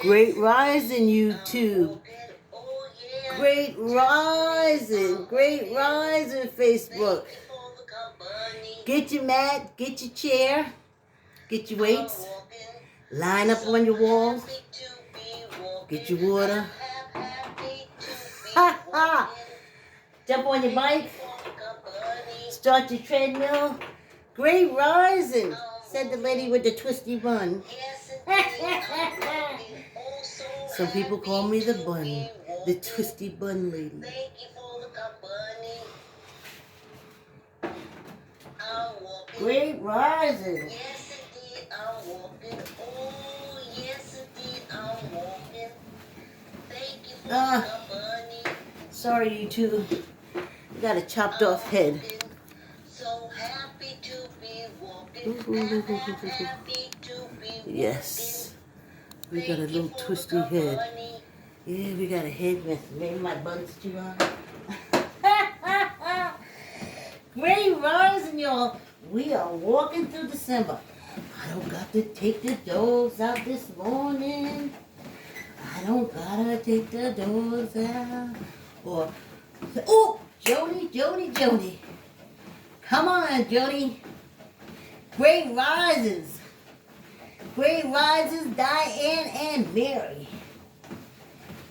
Great rising, YouTube. Great rising. Great rising, Facebook. Get your mat, get your chair, get your weights, line up on your walls, get your water. Ha ha! Jump on your bike, start your treadmill. Great rising, said the lady with the twisty bun. Some people call me the bun, the twisty bun lady. Great rising. Yes, indeed, I'm walking. Oh, yes, indeed, I'm walking. Thank you for the company. Sorry, you two. You got a chopped off head. So happy to be walking. Happy to be walking. Yes. We got a little twisty head. Yeah, we got a head mess. Maybe my bun's too long. Great rising, y'all. We are walking through December. I don't got to take the dogs out this morning. I don't gotta take the dogs out. Or, oh, Jody. Come on, Jody. Great rises. Great rises, Diane and Mary.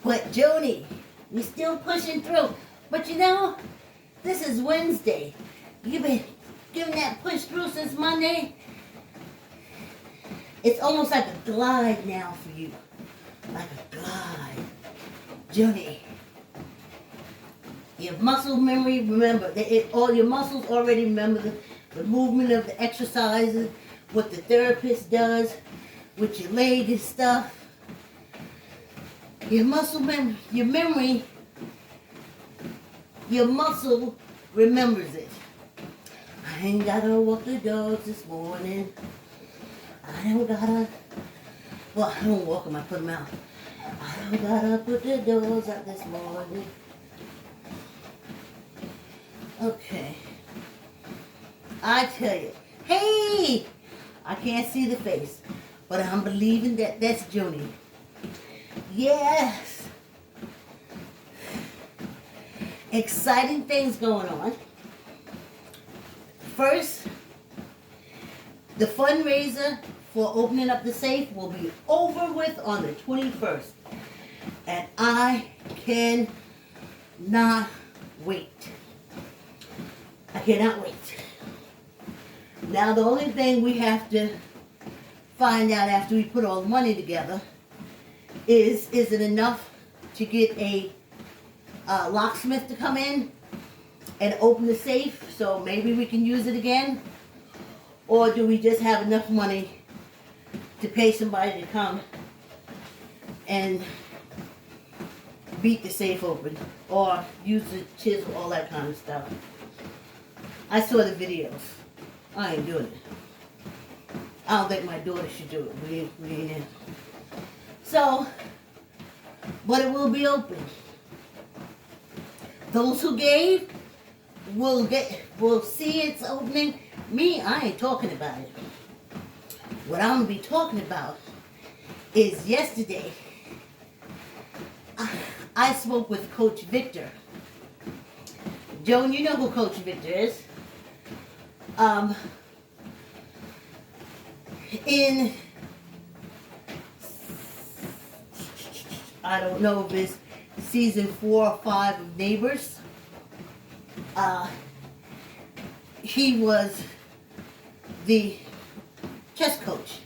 But Jody, we still pushing through. But you know, this is Wednesday. You've been giving that push through since Monday. It's almost like a glide now for you. Like a glide. Jody, your muscle memory, remember, all your muscles already remember the movement of the exercises, what the therapist does with your leg and stuff. Your muscle memory, your muscle remembers it. I ain't gotta walk the dogs this morning. I don't walk them, I put them out. I don't gotta put the dogs out this morning. Okay. I tell you, hey! I can't see the face, but I'm believing that that's Joni. Yes! Exciting things going on. First, the fundraiser for opening up the safe will be over with on the 21st. And I cannot wait. I cannot wait. Now the only thing we have to find out after we put all the money together is it enough to get a locksmith to come in and open the safe so maybe we can use it again? Or do we just have enough money to pay somebody to come and beat the safe open or use the chisel, all that kind of stuff? I saw the videos. I ain't doing it. I don't think my daughter should do it. We ain't in. So, but it will be open. Those who gave will see it's opening. Me, I ain't talking about it. What I'm going to be talking about is yesterday, I spoke with Coach Victor. Joan, you know who Coach Victor is. In, I don't know if it's season 4 or 5 of Neighbors, he was the chess coach.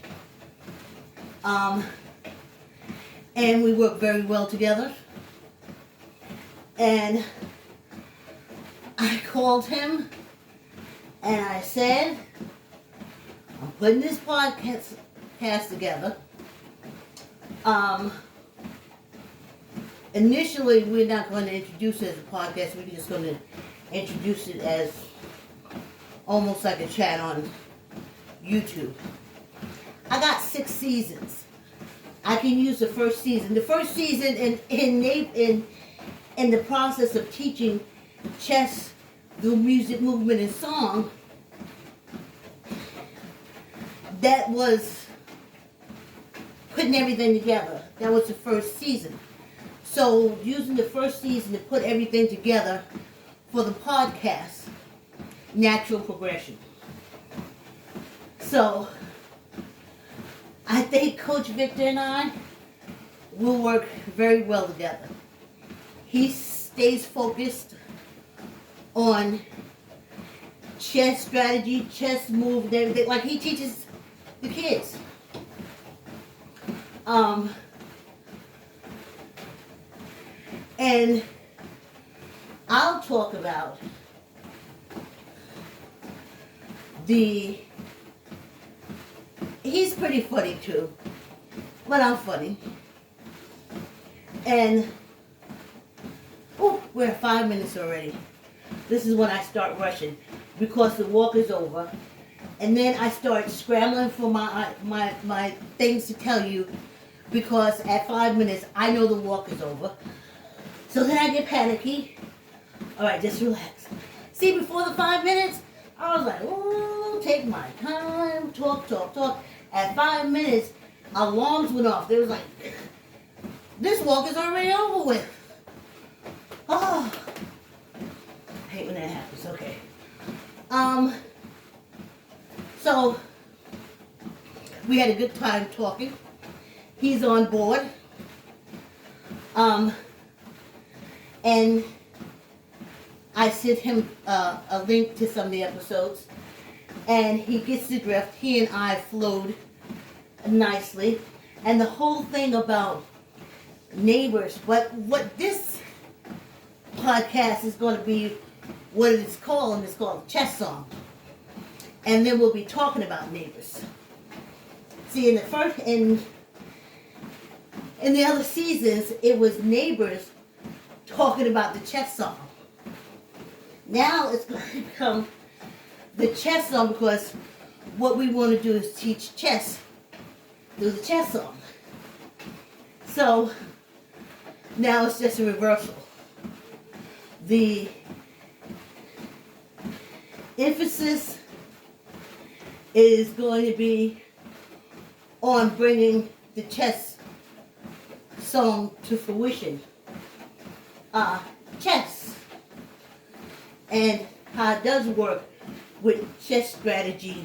And we worked very well together. And I called him and I said, I'm putting this podcast together. Initially, we're not going to introduce it as a podcast. We're just going to introduce it as almost like a chat on YouTube. I got 6 seasons. I can use the first season. The first season in the process of teaching chess through music, movement, and song, that was putting everything together. That was the first season. So using the first season to put everything together for the podcast, natural progression. So I think Coach Victor and I will work very well together. He stays focused on chess strategy, chess move, and everything. Like he teaches the kids. And I'll talk about he's pretty funny too, but I'm funny. And, we're at 5 minutes already. This is when I start rushing because the walk is over. And then I start scrambling for my things to tell you because at 5 minutes I know the walk is over. So then I get panicky. All right, just relax. See, before the 5 minutes, I was like, oh, take my time, talk. At 5 minutes, alarms went off. They was like, this walk is already over with. Oh, I hate when that happens. Okay. So we had a good time talking. He's on board. And I sent him a link to some of the episodes, and he gets the drift. He and I flowed nicely, and the whole thing about neighbors. What this podcast is going to be, what it's called, and it's called Chess Song, and then we'll be talking about neighbors. See, in the other seasons, it was neighbors talking about the chess song. Now it's going to become the chess song because what we want to do is teach chess through the chess song. So now it's just a reversal. The emphasis is going to be on bringing the chess song to fruition. Chess and how it does work with chess strategy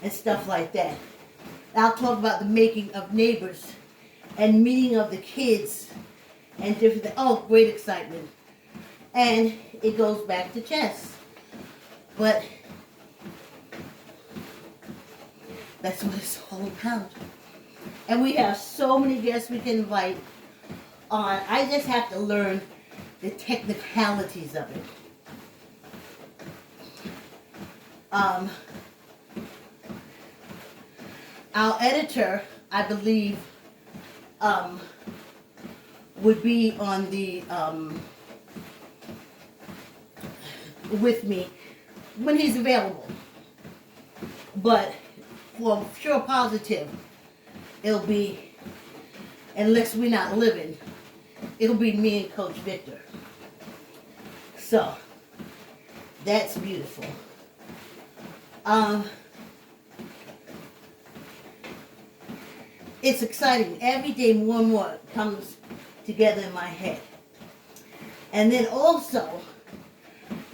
and stuff like that. I'll talk about the making of neighbors and meeting of the kids and different things. Oh, great excitement. And it goes back to chess. But that's what it's all about. And we have so many guests we can invite on. I just have to learn the technicalities of it. Our editor, I believe, would be on the with me when he's available. But for sure positive, it'll be, unless we're not living, it'll be me and Coach Victor. So that's beautiful. It's exciting. Every day more and more comes together in my head. And then also,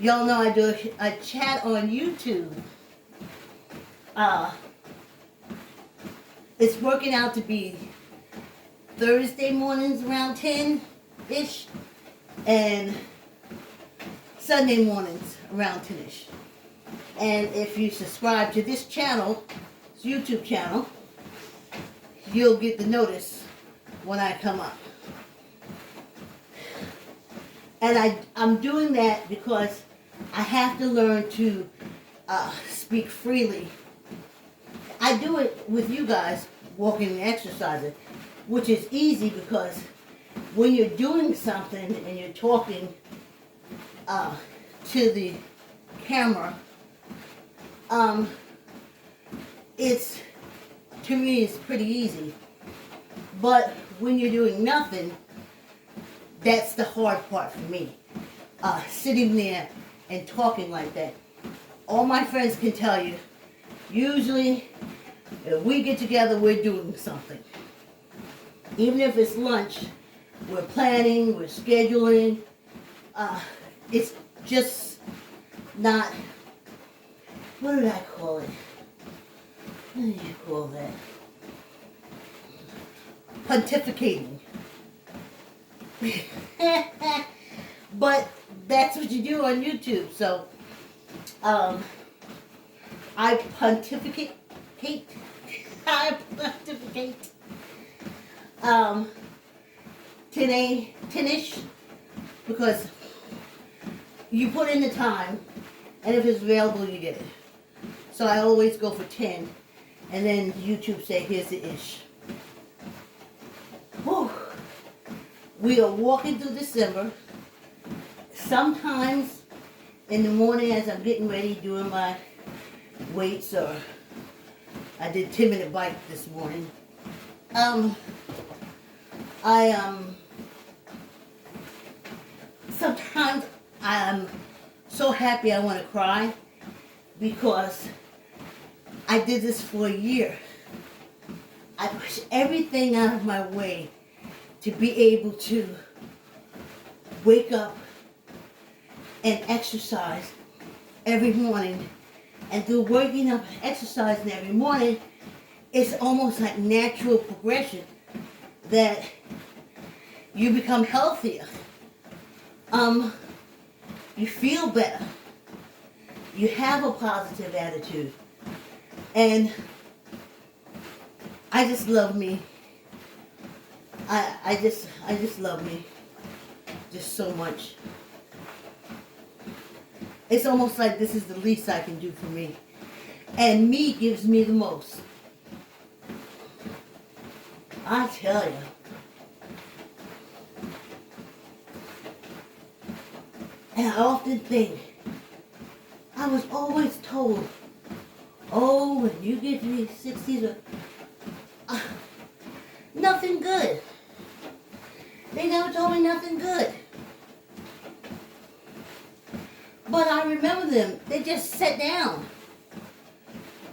y'all know I do a chat on YouTube. It's working out to be Thursday mornings around 10-ish and Sunday mornings around 10-ish. And if you subscribe to this channel, this YouTube channel, you'll get the notice when I come up. And I'm doing that because I have to learn to speak freely. I do it with you guys, walking and exercising, which is easy because when you're doing something and you're talking to the camera, to me, it's pretty easy. But when you're doing nothing, that's the hard part for me. Sitting there and talking like that. All my friends can tell you, usually, if we get together, we're doing something. Even if it's lunch, we're planning, we're scheduling. It's just not, what did I call it? What did you call that? Pontificating. But that's what you do on YouTube. So I pontificate. I pontificate. 10-ish, because you put in the time, and if it's available, you get it. So I always go for 10, and then YouTube say, here's the ish. Whew. We are walking through December. Sometimes in the morning as I'm getting ready, doing my weights, or I did 10-minute bike this morning. Sometimes I'm so happy I want to cry, because I did this for a year. I pushed everything out of my way to be able to wake up and exercise every morning. And through waking up and exercising every morning, it's almost like natural progression that you become healthier. You feel better. You have a positive attitude. And I just love me. I just love me just so much. It's almost like this is the least I can do for me. And me gives me the most. I tell you. And I often think, I was always told, oh, when you get to the 60s, nothing good. They never told me nothing good. But I remember them, they just sat down.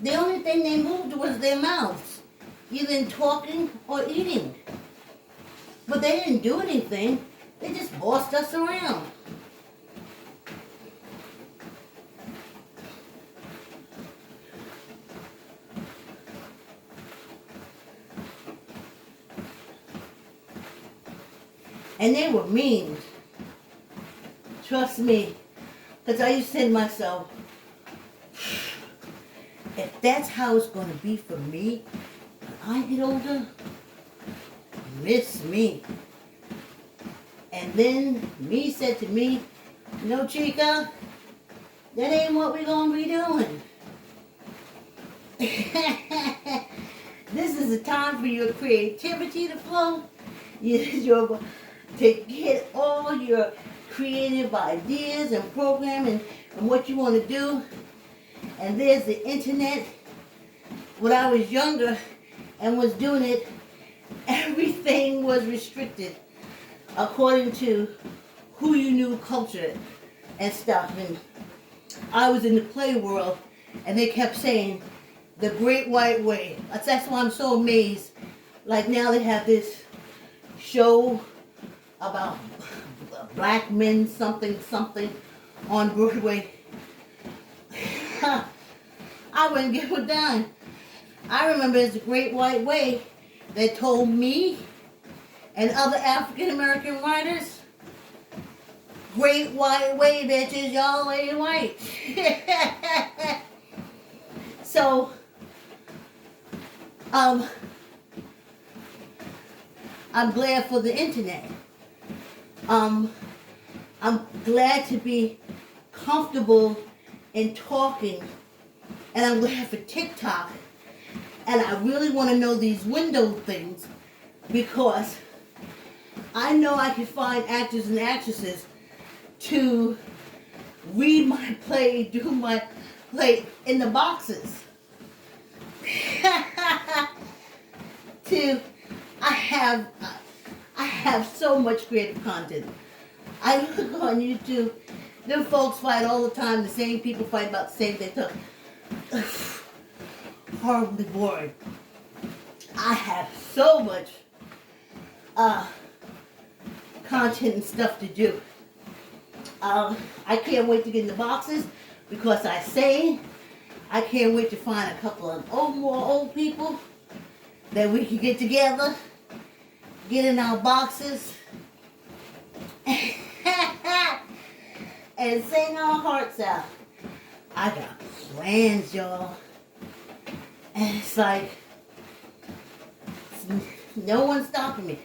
The only thing they moved was their mouths, either in talking or eating. But they didn't do anything, they just bossed us around. And they were mean. Trust me. Because I used to say to myself, if that's how it's going to be for me when I get older, miss me. And then me said to me, no, Chica, that ain't what we're going to be doing. This is the time for your creativity to flow. To get all your creative ideas and programming and what you want to do. And there's the internet. When I was younger and was doing it, everything was restricted according to who you knew, culture and stuff. And I was in the play world, and they kept saying the Great White Way. That's why I'm so amazed. Like now they have this show about black men, something on Broadway. I wouldn't give a dime. I remember it's the Great White Way that told me and other African American writers, Great White Way, bitches, y'all ain't white. So, I'm glad for the internet. I'm glad to be comfortable in talking, and I'm glad for TikTok. And I really want to know these window things, because I know I can find actors and actresses to read my play, do my play in the boxes. I have so much creative content. I look on YouTube, them folks fight all the time, the same people fight about the same thing. Horribly boring. I have so much content and stuff to do. I can't wait to get in the boxes because I can't wait to find a couple of more old people that we can get together, get in our boxes, and sing our hearts out. I got plans, y'all. And it's like, no one's stopping me.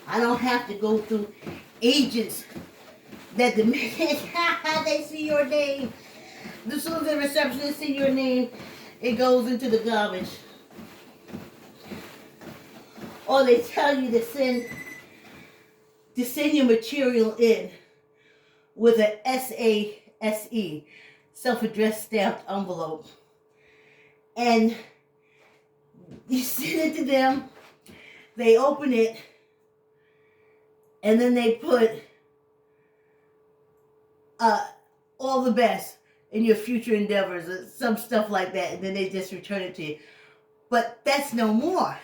I don't have to go through agents that the minute they see your name, as soon as the receptionist see your name, it goes into the garbage. Or they tell you to send your material in with a SASE, self-addressed stamped envelope. And you send it to them, they open it, and then they put all the best in your future endeavors or some stuff like that, and then they just return it to you. But that's no more.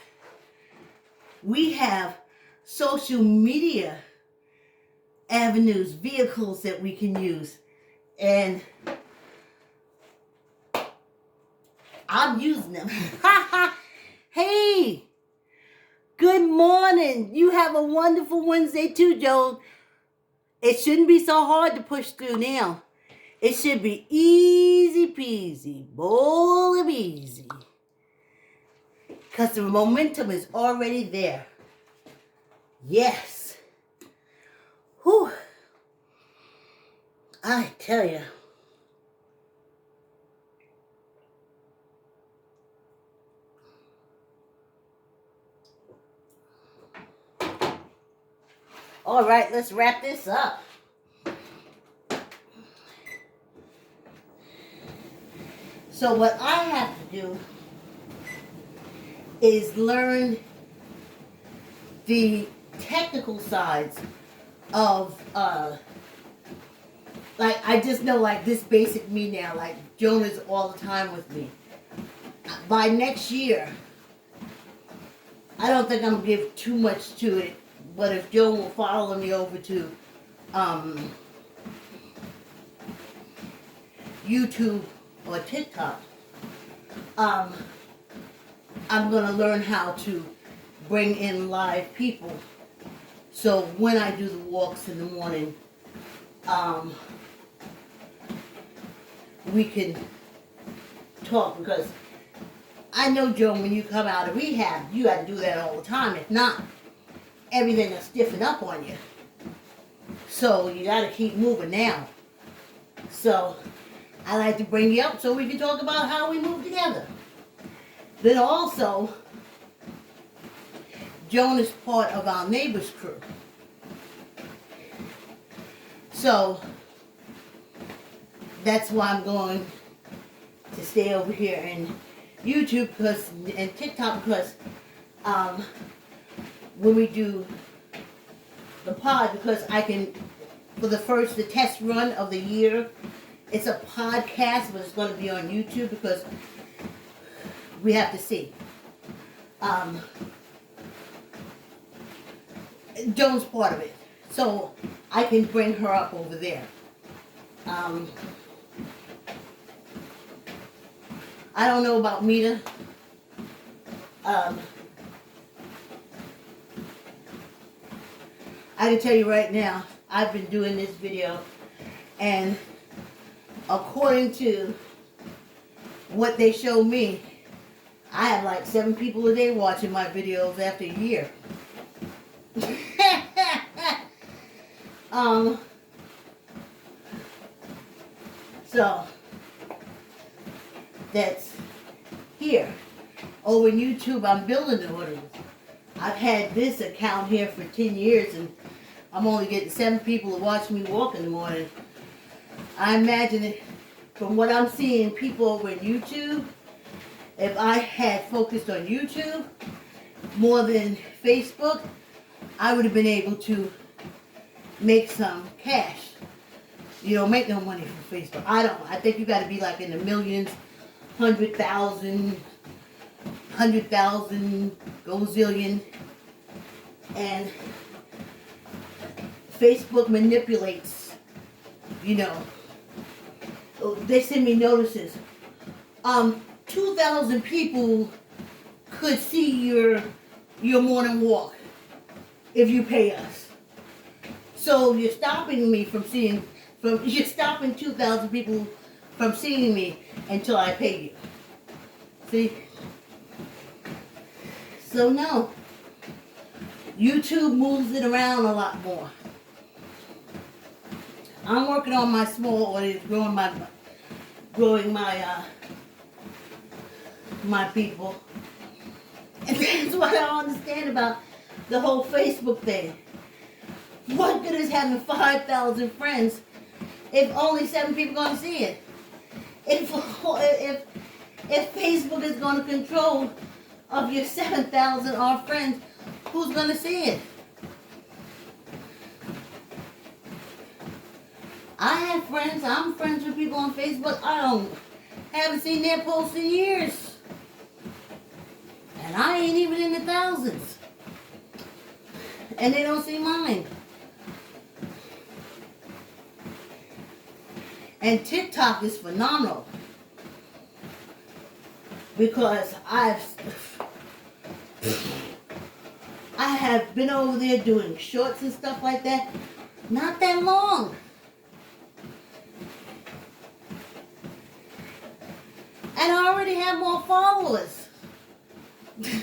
We have social media avenues, vehicles that we can use, and I'm using them. Hey, good morning. You have a wonderful Wednesday too, Joe. It shouldn't be so hard to push through now. It should be easy peasy, bowl of easy. Because the momentum is already there. Yes. Whew. I tell you. All right, let's wrap this up. So what I have to do is learn the technical sides of, like, I just know, like, this basic me now, like, Jonah's all the time with me. By next year, I don't think I'm going to give too much to it, but if Joe will follow me over to YouTube or TikTok, I'm going to learn how to bring in live people. So when I do the walks in the morning, we can talk, because I know, Joe, when you come out of rehab, you got to do that all the time. If not, everything will stiffen up on you. So you got to keep moving now. So I like to bring you up so we can talk about how we move together. Then also, Joan is part of our neighbor's crew. So that's why I'm going to stay over here in YouTube and TikTok, because when we do the pod, because I can, for the test run of the year, it's a podcast, but it's going to be on YouTube because we have to see. Joan's part of it, so I can bring her up over there. I don't know about Mita. I can tell you right now, I've been doing this video, and according to what they show me, I have like 7 people a day watching my videos after a year. So that's here. Over in YouTube, I'm building the audience. I've had this account here for 10 years, and I'm only getting 7 people to watch me walk in the morning. I imagine it, from what I'm seeing people over in YouTube, if I had focused on YouTube more than Facebook, I would have been able to make some cash. You don't make no money from Facebook. I don't. I think you got to be like in the millions, 100,000, gazillion. And Facebook manipulates, you know. They send me notices. 2,000 people could see your morning walk if you pay us. So you're stopping me from seeing, you're stopping 2,000 people from seeing me until I pay you. See? So no. YouTube moves it around a lot more. I'm working on my small audience, growing my my people. And that's what I don't understand about the whole Facebook thing. What good is having 5,000 friends if only 7 people are going to see it? If Facebook is going to control of your 7,000 odd friends, who's going to see it? I have friends. I'm friends with people on Facebook. Haven't seen their posts in years. And I ain't even in the thousands. And they don't see mine. And TikTok is phenomenal. Because I have been over there doing shorts and stuff like that. Not that long. And I already have more followers than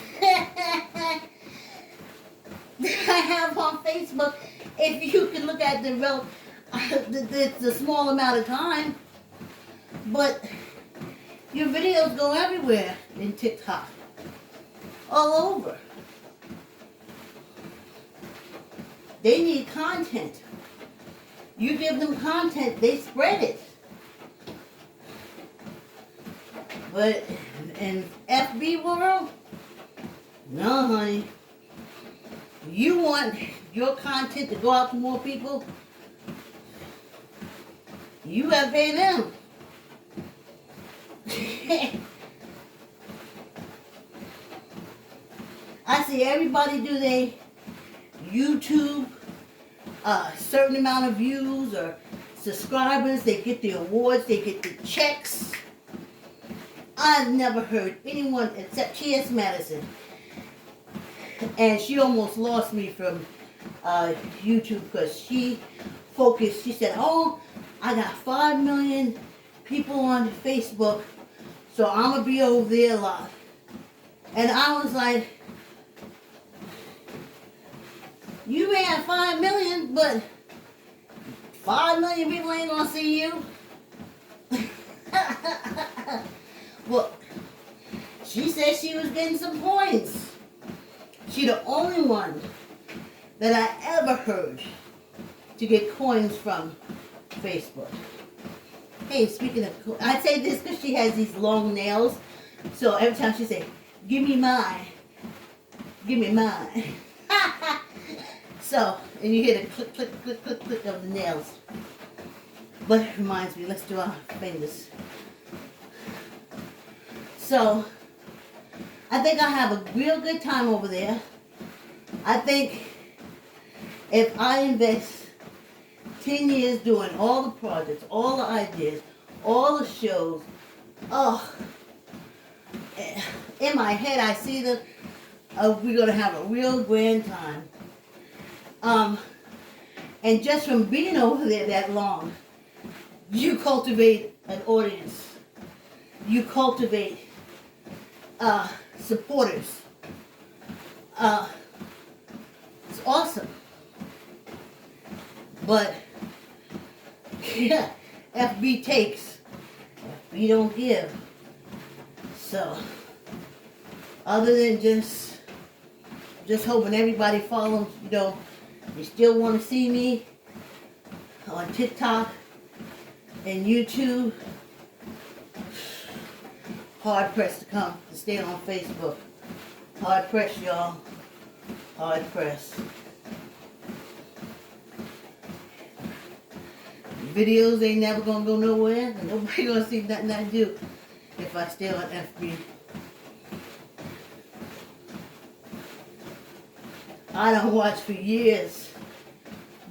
I have on Facebook. If you can look at the small amount of time. But your videos go everywhere in TikTok. All over. They need content. You give them content, they spread it. But in FB world, no honey. You want your content to go out to more people, you gotta pay them. I see everybody do their YouTube, certain amount of views or subscribers, they get the awards, they get the checks. I've never heard anyone except T.S. Madison. And she almost lost me from YouTube because she focused, she said, oh, I got 5 million people on Facebook, so I'm going to be over there a lot. And I was like, you may have 5 million, but 5 million people ain't going to see you. Well, she said she was getting some points. She the only one that I ever heard to get coins from Facebook. Hey, speaking of, I say this because she has these long nails. So every time she say, give me mine. Give me mine. So, and you hear the click, click, click, click, click of the nails. But it reminds me, let's do our fingers. So, I think I have a real good time over there. I think if I invest 10 years doing all the projects, all the ideas, all the shows, oh, in my head I see that we're going to have a real grand time. And just from being over there that long, you cultivate an audience. You cultivate supporters. It's awesome. But yeah, FB takes, FB don't give. So other than just hoping everybody follows, you know, you still want to see me on TikTok and YouTube. Hard pressed to stay on Facebook. Hard pressed, y'all. Hard pressed. Videos ain't never gonna go nowhere, and nobody gonna see nothing I do if I stay on FB. I don't watch for years.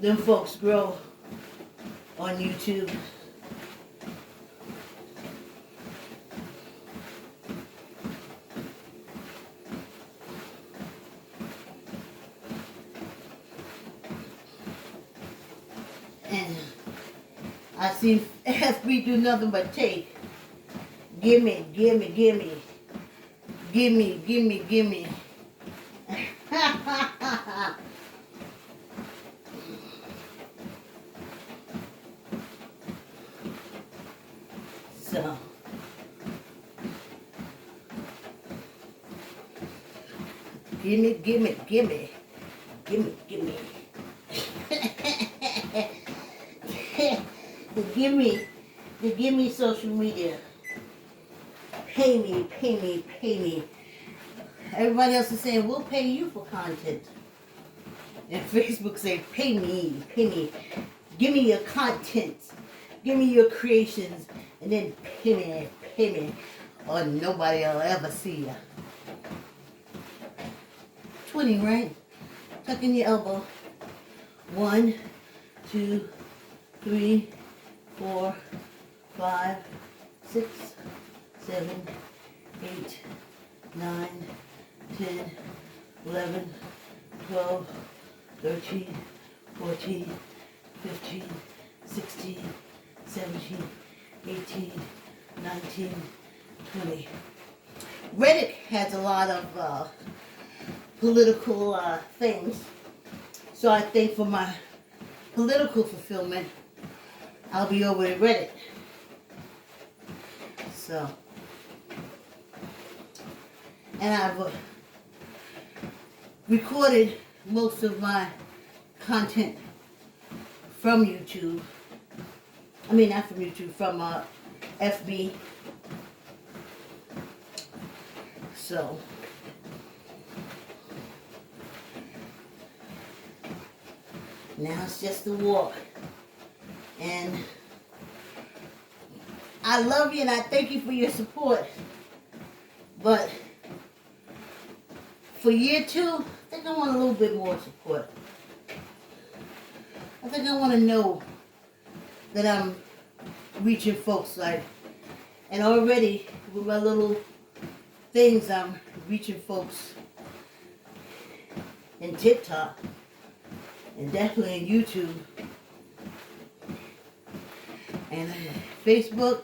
Them folks grow on YouTube. And I see FB do nothing but take. Gimme, gimme, gimme. Gimme, gimme, gimme. So, gimme, gimme, gimme. Gimme, gimme. Give me social media. Pay me, pay me, pay me. Everybody else is saying, we'll pay you for content. And Facebook say, pay me, pay me. Give me your content. Give me your creations. And then pay me. Or nobody will ever see you. 20, right? Tuck in your elbow. 1, 2, 3, 4, 5, 6, 7, 8, 9, 10, 11, 12, 13, 14, 15, 16, 17, 18, 19, 20. Reddit has a lot of political things. So I think for my political fulfillment, I'll be over at Reddit. So, and I've recorded most of my content from YouTube. I mean, not from YouTube, from FB. So, now it's just a walk. And I love you and I thank you for your support. But for year 2, I think I want a little bit more support. I think I want to know that I'm reaching folks like, and already with my little things, I'm reaching folks in TikTok and definitely in YouTube and Facebook.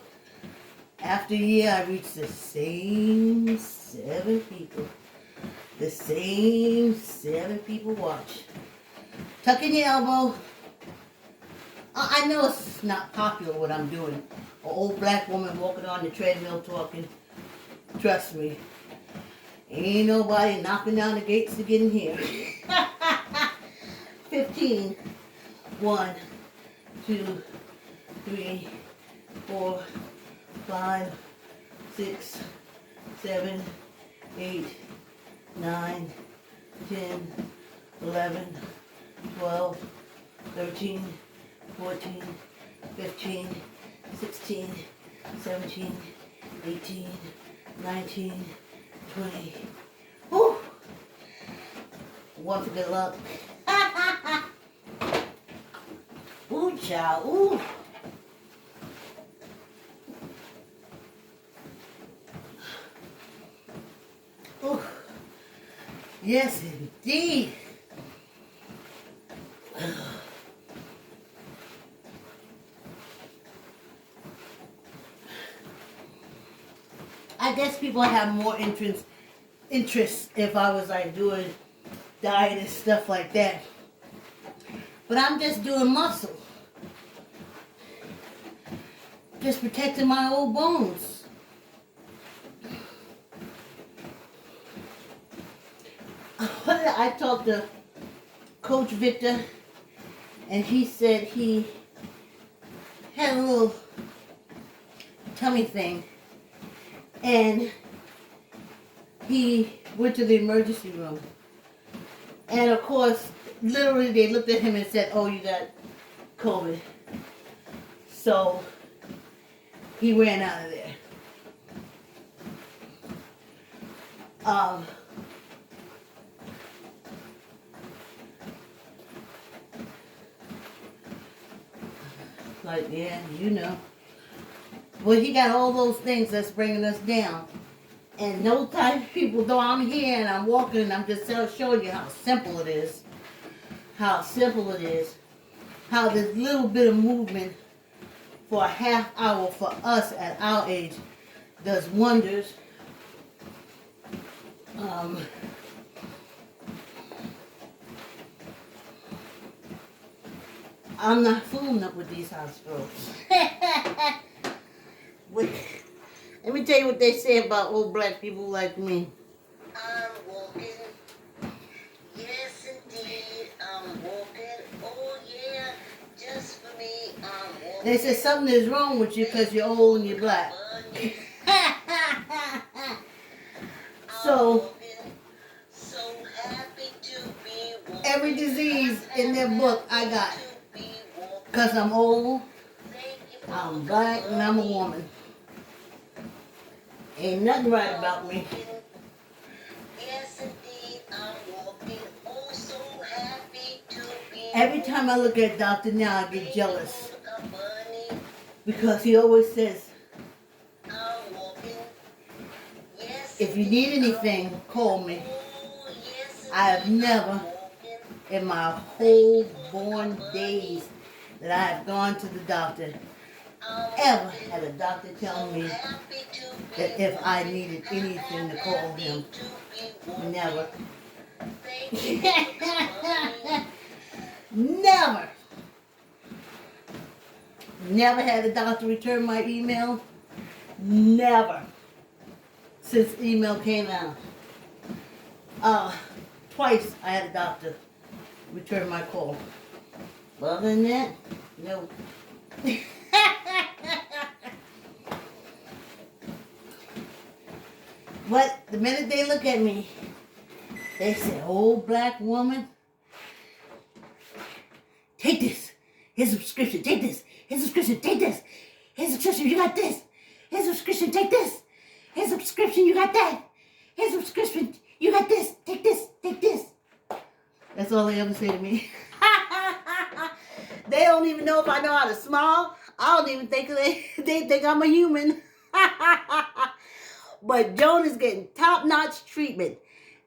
After a year, I reached the same 7 people. The same 7 people watch. Tuck in your elbow. I know it's not popular what I'm doing. An old black woman walking on the treadmill talking. Trust me. Ain't nobody knocking down the gates to get in here. 15. 1, 2, 3, 4, 5, 6, 7, 8, 9, 10, 11, 12, 13, 14, 15, 16, 17, 18, 19, 20. Whew! One for good luck. Ooh, child. Ooh. Ooh. Yes, indeed. I guess people have more interest if I was like doing diet and stuff like that. But I'm just doing muscle. Just protecting my old bones. I talked to Coach Victor and he said he had a little tummy thing and he went to the emergency room. And of course, literally they looked at him and said, oh, you got COVID. So he ran out of there. Like, yeah, you know. Well, he got all those things that's bringing us down. And those type of people, though I'm here and I'm walking and I'm just showing you how simple it is. How simple it is. How this little bit of movement for a half hour for us at our age does wonders. I'm not fooling up with these hospitals. Let me tell you what they say about old black people like me. I'm walking. Yes, indeed, I'm walking. Oh, yeah, just for me, I'm walking. They say something is wrong with you because you're old and you're black. So happy to be walking. Every disease in their book I got. Because I'm old, I'm black, and I'm a woman. Ain't nothing right about me. Yes, indeed, I'm walking. Oh, so happy to be. Every time I look at Doctor now, I get jealous. Because he always says, if you need anything, call me. I have never, in my whole born days, that I have gone to the doctor, ever had a doctor tell me that if I needed anything to call him. Never. Never. Never had a doctor return my email. Never. Since email came out. Twice I had a doctor return my call. But other than that, no. But the minute they look at me, they say, old black woman, take this. Here's a prescription, take this. Here's a prescription, take this. Here's a prescription, you got this. Here's a prescription, take this. Here's a prescription, you got that. Here's a prescription, you got this. Take this, take this. That's all they ever say to me. They don't even know if I know how to smile. I don't even think they think I'm a human. But Joan is getting top-notch treatment.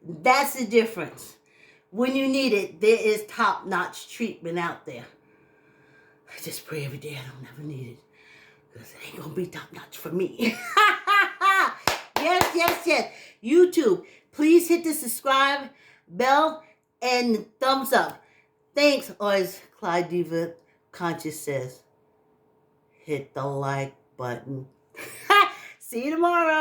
That's the difference. When you need it, there is top-notch treatment out there. I just pray every day I don't ever need it. Because it ain't going to be top-notch for me. Yes, yes, yes. YouTube, please hit the subscribe bell and thumbs up. Thanks, or as Clyde Diva Conscious says, hit the like button. See you tomorrow.